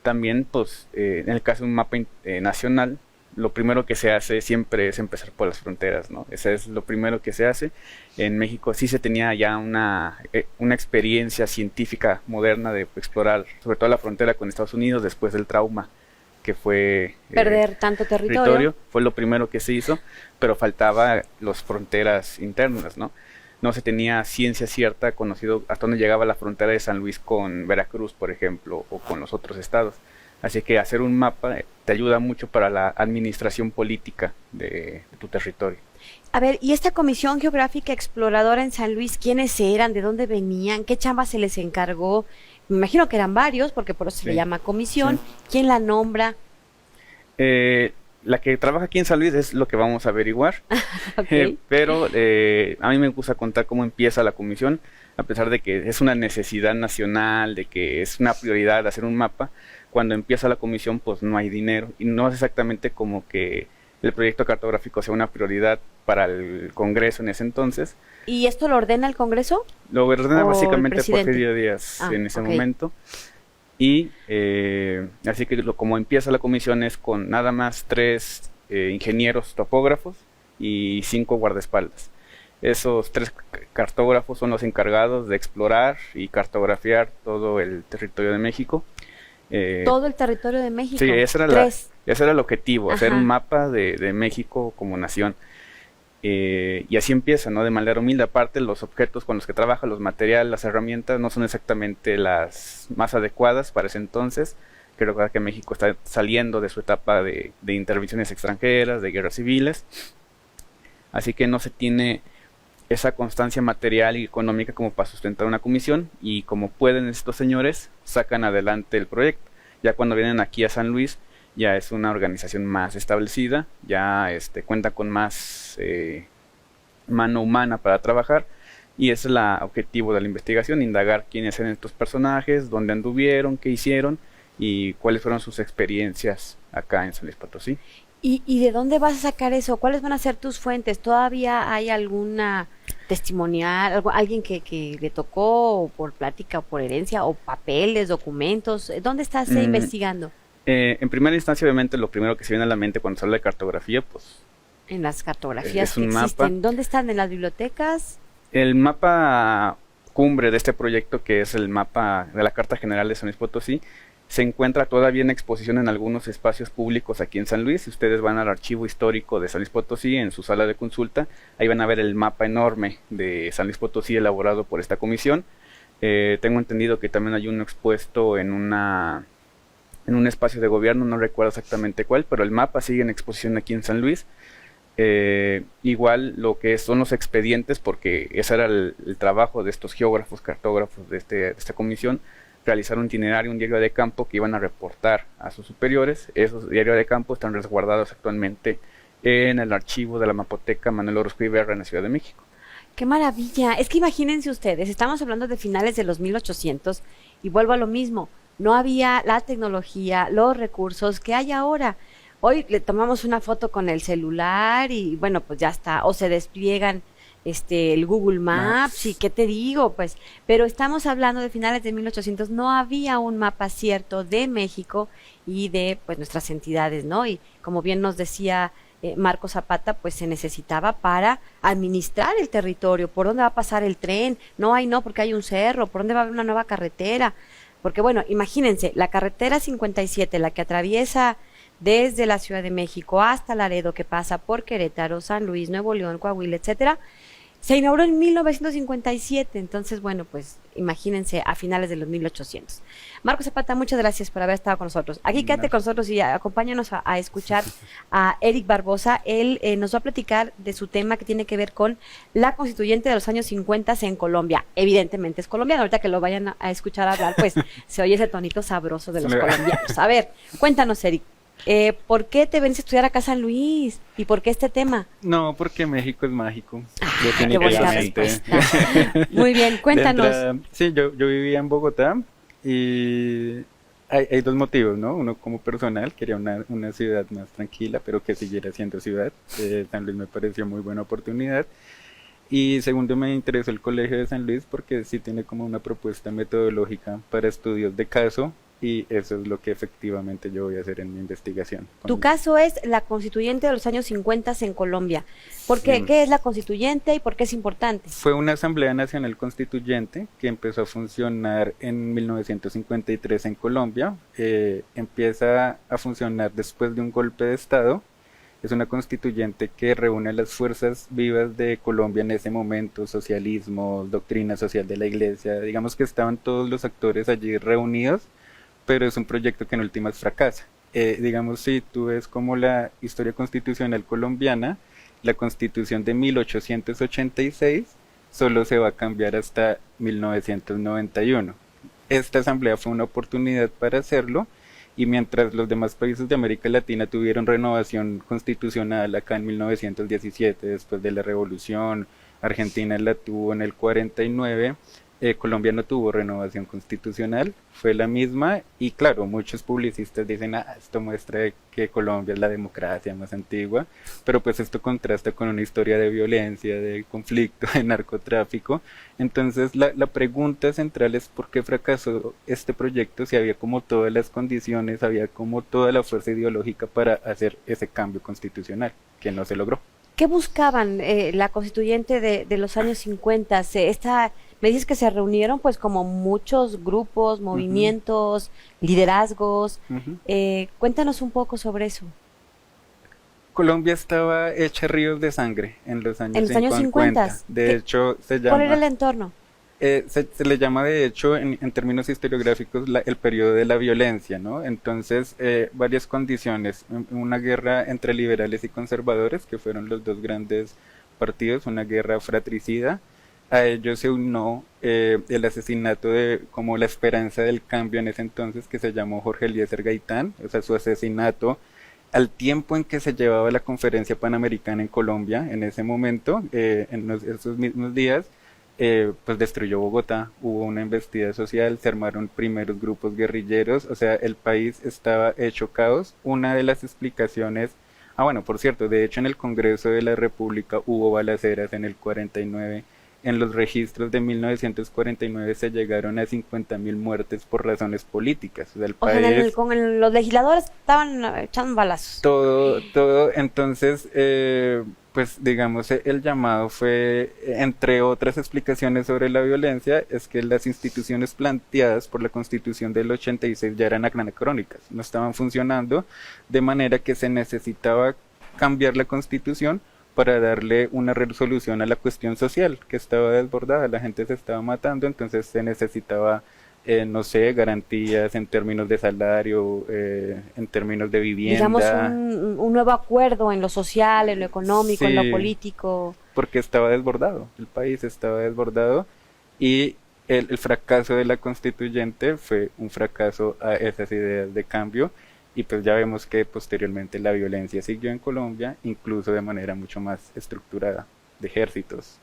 También, pues, en el caso de un mapa nacional, lo primero que se hace siempre es empezar por las fronteras, ¿no? Eso es lo primero que se hace. En México sí se tenía ya una experiencia científica moderna de explorar, sobre todo la frontera con Estados Unidos, después del trauma que fue
perder tanto territorio.
Fue lo primero que se hizo, pero faltaba las fronteras internas, ¿no? No se tenía ciencia cierta, conocido hasta dónde llegaba la frontera de San Luis con Veracruz, por ejemplo, o con los otros estados. Así que hacer un mapa te ayuda mucho para la administración política de tu territorio.
A ver, ¿y esta Comisión Geográfica Exploradora en San Luis, quiénes eran? ¿De dónde venían? ¿Qué chamba se les encargó? Me imagino que eran varios, porque por eso se le
Sí.
llama comisión.
Sí.
¿Quién la nombra?
La que trabaja aquí en San Luis es lo que vamos a averiguar.
Ok.
Pero a mí me gusta contar cómo empieza la comisión, a pesar de que es una necesidad nacional, de que es una prioridad hacer un mapa. Cuando empieza la comisión, pues no hay dinero y no es exactamente como que el proyecto cartográfico sea una prioridad para el Congreso en ese entonces.
¿Y esto lo ordena el Congreso?
Lo ordena
¿O el
básicamente
presidente?
Porfirio Díaz
Ah,
en ese
ok.
momento. Y así que como empieza la comisión es con nada más 3 ingenieros topógrafos y 5 guardaespaldas. Esos 3 cartógrafos son los encargados de explorar y cartografiar todo el territorio de México.
Todo el territorio de México.
Sí, ese era el objetivo, hacer
Ajá.
un mapa de México como nación. Y así empieza, ¿no? De manera humilde. Aparte, los objetos con los que trabaja, los materiales, las herramientas, no son exactamente las más adecuadas para ese entonces. Creo que México está saliendo de su etapa de intervenciones extranjeras, de guerras civiles. Así que no se tiene esa constancia material y económica como para sustentar una comisión. Y como pueden estos señores, sacan adelante el proyecto. Ya cuando vienen aquí a San Luis, ya es una organización más establecida, ya cuenta con más mano humana para trabajar, y ese es el objetivo de la investigación: indagar quiénes eran estos personajes, dónde anduvieron, qué hicieron y cuáles fueron sus experiencias acá en San Luis Potosí.
¿Y de dónde vas a sacar eso? ¿Cuáles van a ser tus fuentes? ¿Todavía hay alguna testimonial, alguien que le tocó, o por plática o por herencia, o papeles, documentos? ¿Dónde estás investigando?
En primera instancia, obviamente, lo primero que se viene a la mente cuando se habla de cartografía, pues
En las cartografías
es
que
un
existen.
mapa.
¿Dónde están? ¿En las bibliotecas?
El mapa cumbre de este proyecto, que es el mapa de la Carta General de San Luis Potosí, se encuentra todavía en exposición en algunos espacios públicos aquí en San Luis. Si ustedes van al archivo histórico de San Luis Potosí, en su sala de consulta, ahí van a ver el mapa enorme de San Luis Potosí elaborado por esta comisión. Tengo entendido que también hay uno expuesto en un espacio de gobierno, no recuerdo exactamente cuál, pero el mapa sigue en exposición aquí en San Luis. Igual lo que son los expedientes, porque ese era el trabajo de estos geógrafos, cartógrafos de esta comisión: realizar un itinerario, un diario de campo que iban a reportar a sus superiores. Esos diarios de campo están resguardados actualmente en el archivo de la Mapoteca Manuel Orozco Iberra en la Ciudad de México.
¡Qué maravilla! Es que imagínense ustedes, estamos hablando de finales de los 1800 y vuelvo a lo mismo, no había la tecnología, los recursos que hay ahora. Hoy le tomamos una foto con el celular y bueno, pues ya está, o se despliegan el Google Maps y qué te digo, pues, pero estamos hablando de finales de 1800, no había un mapa cierto de México y de pues nuestras entidades, ¿no? Y como bien nos decía Marco Zapata, pues se necesitaba para administrar el territorio, por dónde va a pasar el tren, no, porque hay un cerro, por dónde va a haber una nueva carretera, porque bueno, imagínense, la carretera 57, la que atraviesa desde la Ciudad de México hasta Laredo, que pasa por Querétaro, San Luis, Nuevo León, Coahuila, etcétera, se inauguró en 1957, entonces bueno, pues imagínense a finales de los 1800. Marco Zapata, muchas gracias por haber estado con nosotros. Aquí quédate con nosotros y acompáñanos a escuchar a Eric Barbosa. Él nos va a platicar de su tema que tiene que ver con la constituyente de los años 50 en Colombia. Evidentemente es colombiano, ahorita que lo vayan a escuchar hablar, pues se oye ese tonito sabroso de los colombianos. A ver, cuéntanos, Eric. ¿Por qué te venís a estudiar acá a San Luis? ¿Y por qué este tema?
No, porque México es mágico.
Qué bonita
Definitivamente.
respuesta. Muy bien, cuéntanos.
De entrada, sí, yo vivía en Bogotá y hay 2 motivos, ¿no? Uno como personal, quería una ciudad más tranquila, pero que siguiera siendo ciudad. San Luis me pareció muy buena oportunidad. Y segundo, me interesó el Colegio de San Luis porque sí tiene como una propuesta metodológica para estudios de caso, y eso es lo que efectivamente yo voy a hacer en mi investigación.
Tu caso es la constituyente de los años 50 en Colombia. ¿Por qué?
Sí.
¿Qué es la constituyente y por qué es importante?
Fue una Asamblea Nacional Constituyente que empezó a funcionar en 1953 en Colombia. Empieza a funcionar después de un golpe de Estado. Es una constituyente que reúne las fuerzas vivas de Colombia en ese momento: socialismo, doctrina social de la iglesia. Digamos que estaban todos los actores allí reunidos, pero es un proyecto que en últimas fracasa. Digamos, si tú ves como la historia constitucional colombiana, la constitución de 1886 solo se va a cambiar hasta 1991.
esta asamblea fue una oportunidad para hacerlo, y mientras los demás países de América Latina tuvieron renovación constitucional acá en 1917, después de la revolución, Argentina la tuvo en el 49, Colombia no tuvo renovación constitucional, fue la misma, y claro, muchos publicistas dicen, esto muestra que Colombia es la democracia más antigua, pero pues esto contrasta con una historia de violencia, de conflicto, de narcotráfico. Entonces la pregunta central es ¿por qué fracasó este proyecto si había como todas las condiciones, había como toda la fuerza ideológica para hacer ese cambio constitucional, que no se logró?
¿Qué buscaban la constituyente de los años 50? Me dices que se reunieron pues como muchos grupos, movimientos, liderazgos. Cuéntanos un poco sobre eso.
Colombia estaba hecha ríos de sangre en los años 50.
En los años 50.
De hecho, se llama...
¿Cuál era el entorno?
Se le llama, de hecho, en términos historiográficos, el periodo de la violencia, ¿no? Entonces, varias condiciones. Una guerra entre liberales y conservadores, que fueron los dos grandes partidos, una guerra fratricida. A ello se unió el asesinato de como la esperanza del cambio en ese entonces, que se llamó Jorge Eliezer Gaitán, o sea, su asesinato al tiempo en que se llevaba la conferencia panamericana en Colombia, en ese momento, en esos mismos días, pues destruyó Bogotá, hubo una embestida social, se armaron primeros grupos guerrilleros, o sea, el país estaba hecho caos. Una de las explicaciones, bueno, por cierto, de hecho en el Congreso de la República hubo balaceras en el 49, en los registros de 1949 se llegaron a 50.000 muertes por razones políticas. O sea,
los legisladores estaban echando balazos.
Todo, entonces, pues digamos, el llamado fue, entre otras explicaciones sobre la violencia, es que las instituciones planteadas por la Constitución del 86 ya eran anacrónicas, no estaban funcionando, de manera que se necesitaba cambiar la Constitución para darle una resolución a la cuestión social que estaba desbordada, la gente se estaba matando, entonces se necesitaba, no sé, garantías en términos de salario, en términos de vivienda.
Digamos un nuevo acuerdo en lo social, en lo económico, en lo político.
Porque estaba desbordado, el país estaba desbordado, y el fracaso de la constituyente fue un fracaso a esas ideas de cambio. Y pues ya vemos que posteriormente la violencia siguió en Colombia, incluso de manera mucho más estructurada, de ejércitos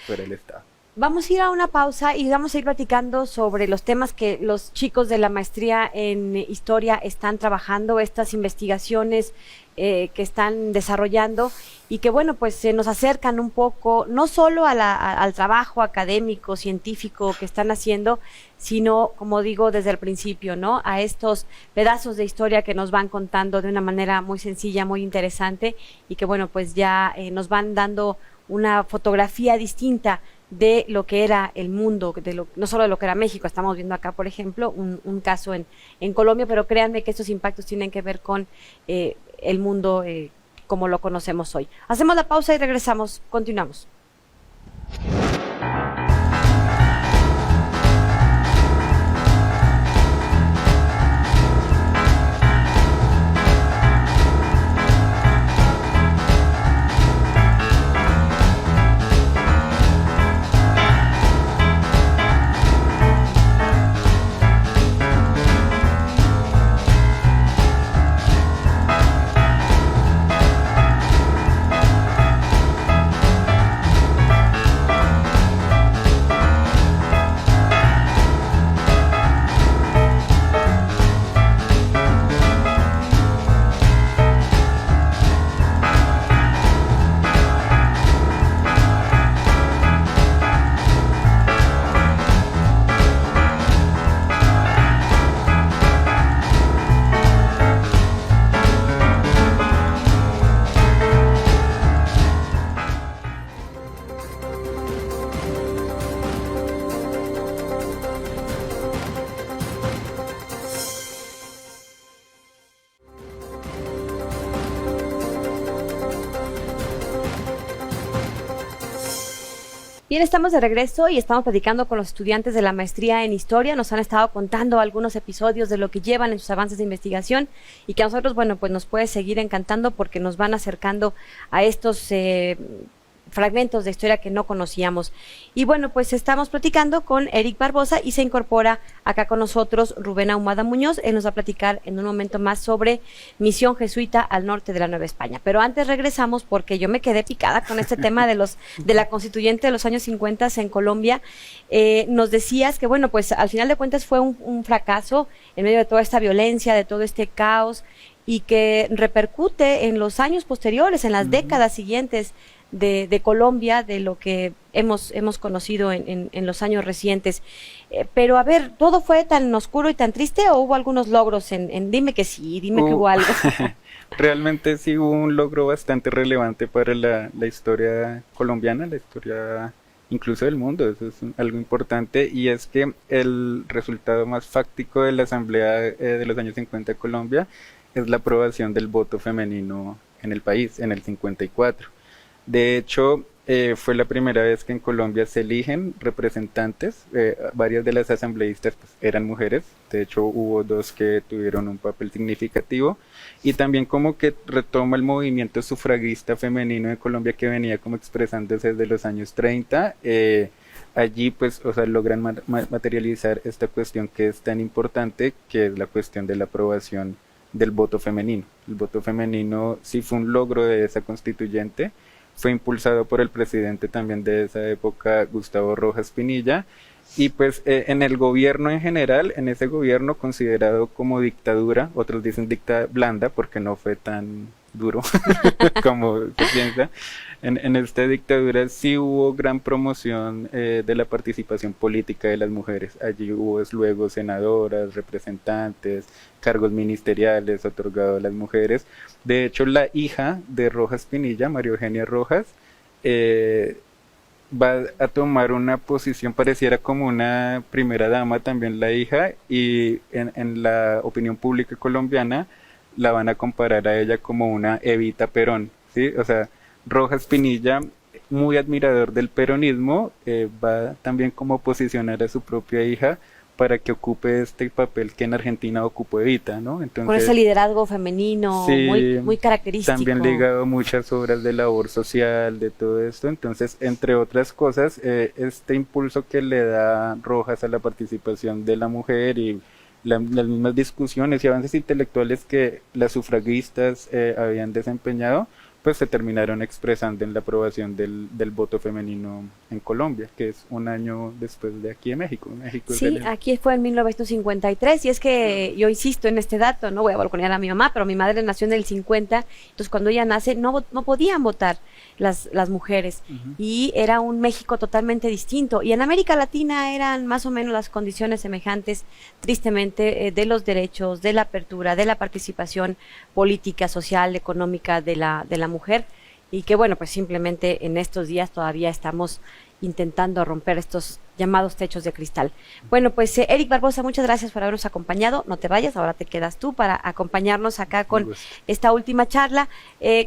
fuera del Estado.
Vamos a ir a una pausa y vamos a ir platicando sobre los temas que los chicos de la maestría en historia están trabajando, estas investigaciones que están desarrollando y que bueno, pues se nos acercan un poco, no solo al trabajo académico, científico que están haciendo, sino, como digo desde el principio, ¿no? A estos pedazos de historia que nos van contando de una manera muy sencilla, muy interesante y que bueno, pues ya nos van dando una fotografía distinta de lo que era el mundo, no solo de lo que era México. Estamos viendo acá, por ejemplo, un caso en Colombia, pero créanme que estos impactos tienen que ver con el mundo como lo conocemos hoy. Hacemos la pausa y regresamos, continuamos. Bien, estamos de regreso y estamos platicando con los estudiantes de la maestría en Historia. Nos han estado contando algunos episodios de lo que llevan en sus avances de investigación y que a nosotros, bueno, pues nos puede seguir encantando porque nos van acercando a estos fragmentos de historia que no conocíamos. Y bueno, pues estamos platicando con Eric Barbosa y se incorpora acá con nosotros Rubén Ahumada Muñoz. Él nos va a platicar en un momento más sobre Misión Jesuita al norte de la Nueva España. Pero antes regresamos porque yo me quedé picada con este tema de la constituyente de los años 50 en Colombia. Nos decías que, bueno, pues al final de cuentas fue un fracaso en medio de toda esta violencia, de todo este caos, y que repercute en los años posteriores, en las décadas siguientes de Colombia, de lo que hemos conocido en los años recientes. Pero a ver, ¿todo fue tan oscuro y tan triste o hubo algunos logros? Dime que sí, dime que hubo algo.
Realmente sí hubo un logro bastante relevante para la historia colombiana, la historia incluso del mundo. Eso es algo importante, y es que el resultado más fáctico de la Asamblea de los años 50 de Colombia es la aprobación del voto femenino en el país, en el 54. De hecho, fue la primera vez que en Colombia se eligen representantes. Varias de las asambleístas pues, eran mujeres. De hecho, hubo 2 que tuvieron un papel significativo. Y también como que retoma el movimiento sufragista femenino de Colombia, que venía como expresándose desde los años 30. Allí pues, o sea, logran materializar esta cuestión que es tan importante, que es la cuestión de la aprobación del voto femenino. El voto femenino sí fue un logro de esa constituyente. Fue impulsado por el presidente también de esa época, Gustavo Rojas Pinilla, y pues en el gobierno en general, en ese gobierno considerado como dictadura, otros dicen dictadura blanda porque no fue tan duro como se piensa, en esta dictadura sí hubo gran promoción de la participación política de las mujeres. Allí hubo luego senadoras, representantes, cargos ministeriales otorgados a las mujeres. De hecho, la hija de Rojas Pinilla, María Eugenia Rojas, va a tomar una posición, pareciera como una primera dama también la hija, y en la opinión pública colombiana la van a comparar a ella como una Evita Perón, ¿sí? O sea, Rojas Pinilla, muy admirador del peronismo, va también como a posicionar a su propia hija para que ocupe este papel que en Argentina ocupó Evita, ¿no? Entonces,
con ese liderazgo femenino,
sí,
muy característico.
También ligado a muchas obras de labor social, de todo esto. Entonces, entre otras cosas, este impulso que le da Rojas a la participación de la mujer y las mismas discusiones y avances intelectuales que las sufragistas habían desempeñado, pues se terminaron expresando en la aprobación del voto femenino en Colombia, que es un año después de aquí en México.
Sí, aquí fue en 1953, y es que yo insisto en este dato, no voy a balconear a mi mamá, pero mi madre nació en el 50, entonces cuando ella nace no podían votar las mujeres, y era un México totalmente distinto, y en América Latina eran más o menos las condiciones semejantes, tristemente, de los derechos, de la apertura, de la participación política, social, económica de la mujer, y que bueno, pues simplemente en estos días todavía estamos intentando romper estos llamados techos de cristal. Bueno, pues Eric Barbosa, muchas gracias por habernos acompañado. No te vayas, ahora te quedas tú para acompañarnos acá con esta última charla.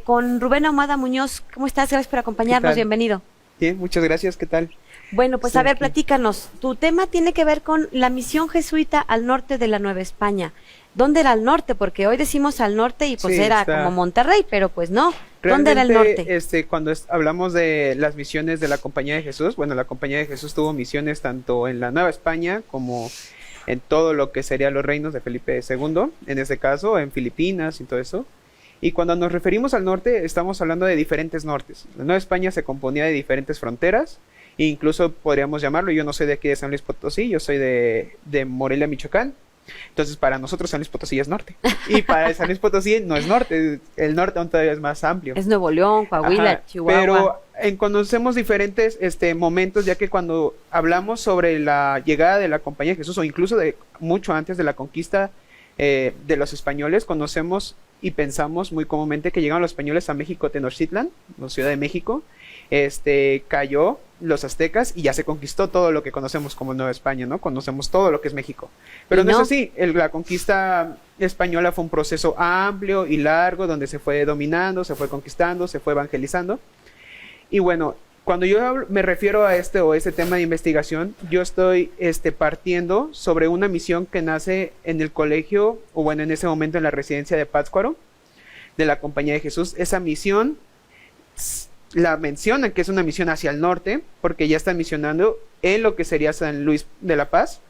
Con Rubén Ahumada Muñoz, ¿cómo estás? Gracias por acompañarnos, bienvenido.
Bien, muchas gracias, ¿qué tal?
Bueno, pues a ver, platícanos. Tu tema tiene que ver con la misión jesuita al norte de la Nueva España. ¿Dónde era el norte? Porque hoy decimos al norte y pues era como Monterrey, pero pues no. ¿Dónde era el norte?
Cuando hablamos de las misiones de la Compañía de Jesús, bueno, la Compañía de Jesús tuvo misiones tanto en la Nueva España como en todo lo que serían los reinos de Felipe II, en este caso en Filipinas y todo eso. Y cuando nos referimos al norte, estamos hablando de diferentes nortes. La Nueva España se componía de diferentes fronteras, e incluso podríamos llamarlo, yo no soy de aquí de San Luis Potosí, yo soy de Morelia, Michoacán. Entonces para nosotros San Luis Potosí es norte, y para San Luis Potosí no es norte, el norte aún todavía es más amplio.
Es Nuevo León, Coahuila, Chihuahua.
Pero conocemos diferentes momentos, ya que cuando hablamos sobre la llegada de la Compañía de Jesús, o incluso de mucho antes de la conquista de los españoles, conocemos y pensamos muy comúnmente que llegaron los españoles a México, Tenochtitlan, la Ciudad de México, cayó los aztecas y ya se conquistó todo lo que conocemos como Nueva España, ¿no? Conocemos todo lo que es México. Pero no es así, la conquista española fue un proceso amplio y largo donde se fue dominando, se fue conquistando, se fue evangelizando. Y bueno, cuando yo me refiero a este tema de investigación, yo estoy partiendo sobre una misión que nace en el colegio, o bueno, en ese momento en la residencia de Pátzcuaro, de la Compañía de Jesús. Esa misión la mencionan que es una misión hacia el norte, porque ya están misionando en lo que sería San Luis de la Paz,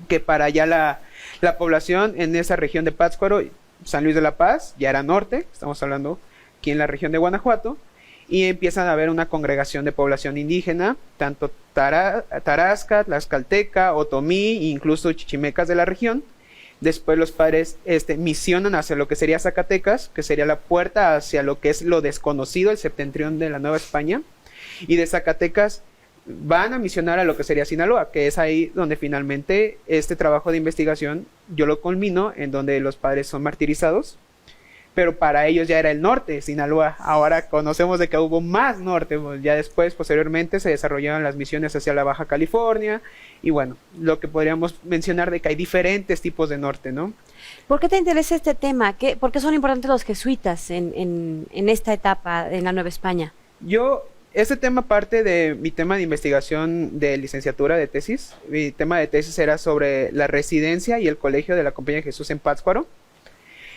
que para allá la población en esa región de Pátzcuaro, San Luis de la Paz, ya era norte, estamos hablando aquí en la región de Guanajuato, y empiezan a haber una congregación de población indígena, tanto Tarasca, Tlaxcalteca, Otomí e incluso chichimecas de la región. Después los padres misionan hacia lo que sería Zacatecas, que sería la puerta hacia lo que es lo desconocido, el septentrión de la Nueva España, y de Zacatecas van a misionar a lo que sería Sinaloa, que es ahí donde finalmente este trabajo de investigación yo lo culmino, en donde los padres son martirizados, pero para ellos ya era el norte, Sinaloa. Ahora conocemos de que hubo más norte, ya después, posteriormente, se desarrollaron las misiones hacia la Baja California, y bueno, lo que podríamos mencionar de que hay diferentes tipos de norte, ¿no?
¿Por qué te interesa este tema? ¿Por qué son importantes los jesuitas en esta etapa en la Nueva España?
Este tema parte de mi tema de investigación de licenciatura de tesis. Mi tema de tesis era sobre la residencia y el colegio de la Compañía de Jesús en Pátzcuaro.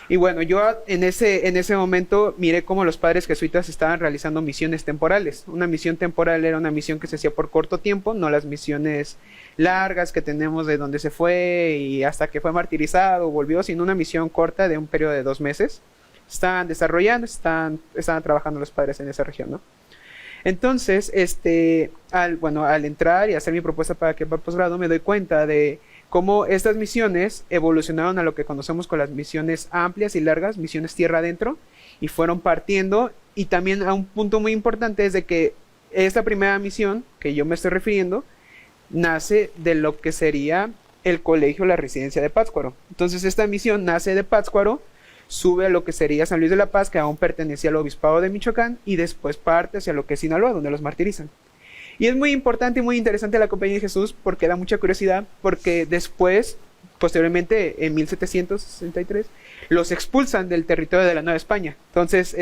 Y bueno, yo en ese momento miré cómo los padres jesuitas estaban realizando misiones temporales. Una misión temporal era una misión que se hacía por corto tiempo, no las misiones largas que tenemos de donde se fue y hasta que fue martirizado o volvió, sino una misión corta de un periodo de 2 meses. Estaban desarrollando, estaban trabajando los padres en esa región, ¿no? Entonces, al entrar y hacer mi propuesta para que para posgrado, me doy cuenta de cómo estas misiones evolucionaron a lo que conocemos con las misiones amplias y largas, misiones tierra adentro, y fueron partiendo. Y también a un punto muy importante es de que esta primera misión que yo me estoy refiriendo nace de lo que sería el colegio, la residencia de Pátzcuaro. Entonces esta misión nace de Pátzcuaro, sube a lo que sería San Luis de la Paz, que aún pertenecía al obispado de Michoacán, y después parte hacia lo que es Sinaloa, donde los martirizan. Y es muy importante y muy interesante la Compañía de Jesús, porque da mucha curiosidad, porque después, posteriormente, en 1763, los expulsan del territorio de la Nueva España. Entonces,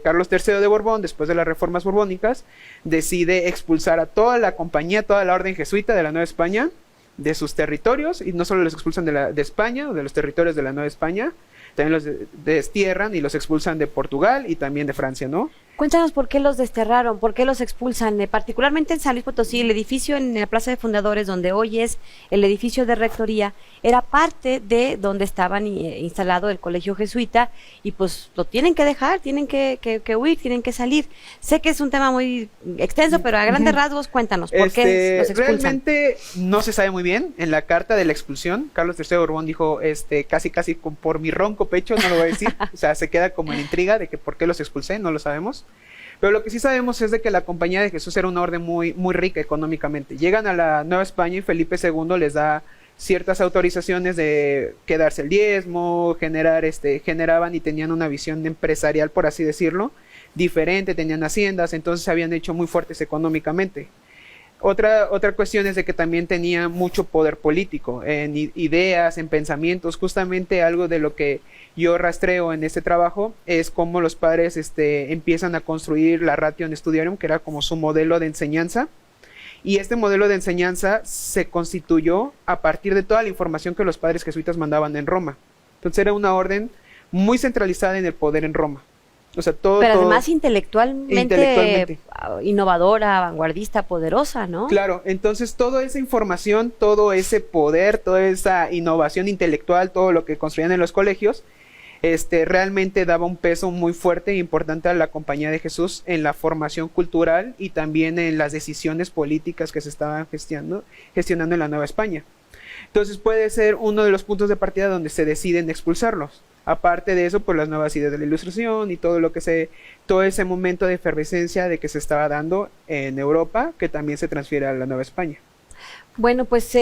Carlos III de Borbón, después de las reformas borbónicas, decide expulsar a toda la compañía, toda la orden jesuita de la Nueva España, de sus territorios, y no solo los expulsan de España, o de los territorios de la Nueva España, también los destierran y los expulsan de Portugal y también de Francia, ¿no?
Cuéntanos por qué los desterraron, por qué los expulsan, particularmente en San Luis Potosí, el edificio en la Plaza de Fundadores, donde hoy es el edificio de rectoría, era parte de donde estaban instalado el colegio jesuita, y pues lo tienen que dejar, tienen que huir, tienen que salir. Sé que es un tema muy extenso, pero a grandes rasgos cuéntanos, ¿por qué los expulsan?
Realmente no se sabe muy bien. En la carta de la expulsión, Carlos III de Borbón dijo, casi por mi ronco pecho, no lo voy a decir, o sea, se queda como en intriga de que por qué los expulsé, no lo sabemos. Pero lo que sí sabemos es de que la Compañía de Jesús era una orden muy, muy rica económicamente. Llegan a la Nueva España y Felipe II les da ciertas autorizaciones de quedarse el diezmo, generaban y tenían una visión empresarial, por así decirlo, diferente, tenían haciendas, entonces se habían hecho muy fuertes económicamente. Otra cuestión es de que también tenía mucho poder político, en ideas, en pensamientos. Justamente algo de lo que yo rastreo en este trabajo es cómo los padres empiezan a construir la Ration Studiarum, que era como su modelo de enseñanza. Y este modelo de enseñanza se constituyó a partir de toda la información que los padres jesuitas mandaban en Roma. Entonces era una orden muy centralizada en el poder en Roma. O sea,
pero además intelectualmente innovadora, vanguardista, poderosa, ¿no?
Claro, entonces toda esa información, todo ese poder, toda esa innovación intelectual, todo lo que construían en los colegios, realmente daba un peso muy fuerte e importante a la Compañía de Jesús en la formación cultural y también en las decisiones políticas que se estaban gestionando en la Nueva España. Entonces puede ser uno de los puntos de partida donde se deciden expulsarlos. Aparte de eso, pues las nuevas ideas de la Ilustración y todo ese momento de efervescencia de que se estaba dando en Europa, que también se transfiere a la Nueva España.
Bueno, pues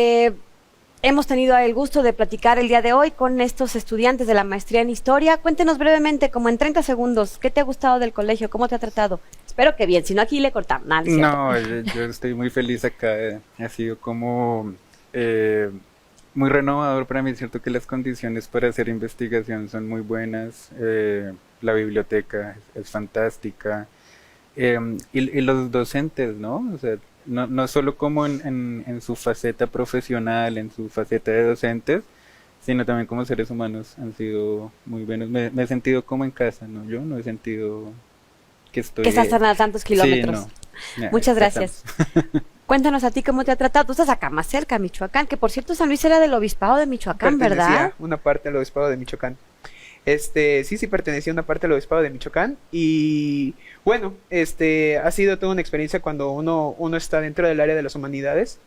hemos tenido el gusto de platicar el día de hoy con estos estudiantes de la maestría en Historia. Cuéntenos brevemente, como en 30 segundos, ¿qué te ha gustado del colegio? ¿Cómo te ha tratado? Espero que bien, si no aquí le cortamos.
No, yo estoy muy feliz acá. Ha sido como muy renovador para mí. Es cierto que las condiciones para hacer investigación son muy buenas. La biblioteca es fantástica. Y los docentes, ¿no? O sea, no solo como en su faceta profesional, en su faceta de docentes, sino también como seres humanos han sido muy buenos. Me he sentido como en casa, ¿no? Yo no he sentido que estoy...
Que estás a tantos kilómetros.
Sí, no.
Muchas gracias. Cuéntanos a ti cómo te ha tratado. Tú estás acá más cerca, Michoacán, que por cierto San Luis era del obispado de Michoacán,
Pertenecía
¿verdad?
una parte al obispado de Michoacán. Sí, pertenecía una parte al obispado de Michoacán. Y bueno, ha sido toda una experiencia cuando uno está dentro del área de las humanidades.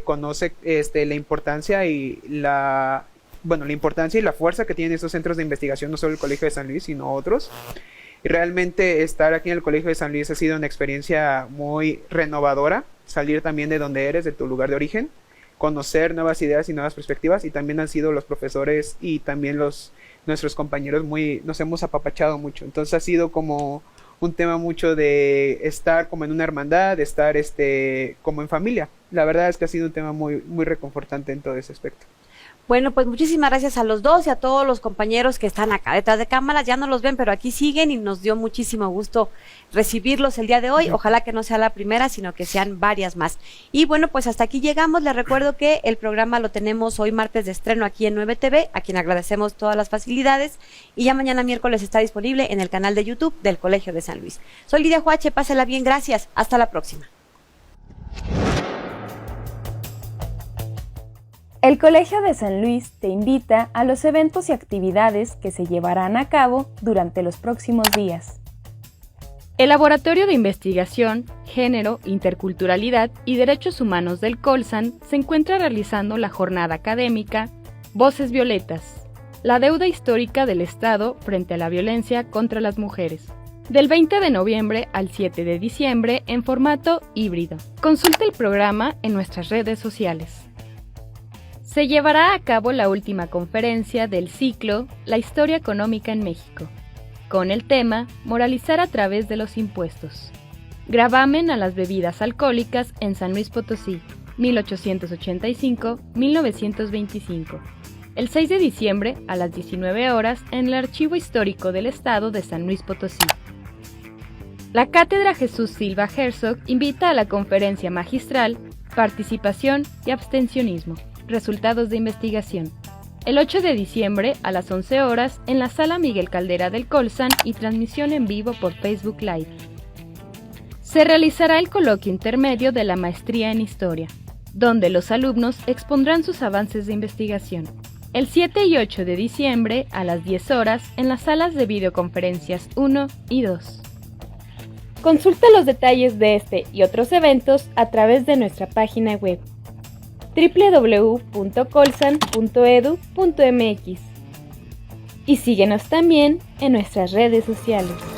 Conoce la importancia y la importancia y la fuerza que tienen estos centros de investigación, no solo el Colegio de San Luis, sino otros. Y realmente estar aquí en el Colegio de San Luis ha sido una experiencia muy renovadora, salir también de donde eres, de tu lugar de origen, conocer nuevas ideas y nuevas perspectivas, y también han sido los profesores y también nuestros compañeros nos hemos apapachado mucho. Entonces ha sido como un tema mucho de estar como en una hermandad, de estar como en familia. La verdad es que ha sido un tema muy, muy reconfortante en todo ese aspecto.
Bueno, pues muchísimas gracias a los dos y a todos los compañeros que están acá detrás de cámaras. Ya no los ven, pero aquí siguen y nos dio muchísimo gusto recibirlos el día de hoy. Ojalá que no sea la primera, sino que sean varias más. Y bueno, pues hasta aquí llegamos. Les recuerdo que el programa lo tenemos hoy martes de estreno aquí en 9TV, a quien agradecemos todas las facilidades. Y ya mañana miércoles está disponible en el canal de YouTube del Colegio de San Luis. Soy Lidia Huache, pásela bien, gracias. Hasta la próxima.
El Colegio de San Luis te invita a los eventos y actividades que se llevarán a cabo durante los próximos días. El Laboratorio de Investigación, Género, Interculturalidad y Derechos Humanos del Colsan se encuentra realizando la jornada académica Voces Violetas, la deuda histórica del Estado frente a la violencia contra las mujeres, del 20 de noviembre al 7 de diciembre en formato híbrido. Consulta el programa en nuestras redes sociales. Se llevará a cabo la última conferencia del ciclo La Historia Económica en México, con el tema Moralizar a través de los impuestos. Gravamen a las bebidas alcohólicas en San Luis Potosí, 1885-1925. El 6 de diciembre a las 19 horas en el Archivo Histórico del Estado de San Luis Potosí. La Cátedra Jesús Silva Herzog invita a la conferencia magistral Participación y Abstencionismo. Resultados de investigación. El 8 de diciembre a las 11 horas en la Sala Miguel Caldera del Colsan y transmisión en vivo por Facebook Live. Se realizará el coloquio intermedio de la Maestría en Historia, donde los alumnos expondrán sus avances de investigación. El 7 y 8 de diciembre a las 10 horas en las salas de videoconferencias 1 y 2. Consulta los detalles de este y otros eventos a través de nuestra página web www.colsan.edu.mx y síguenos también en nuestras redes sociales.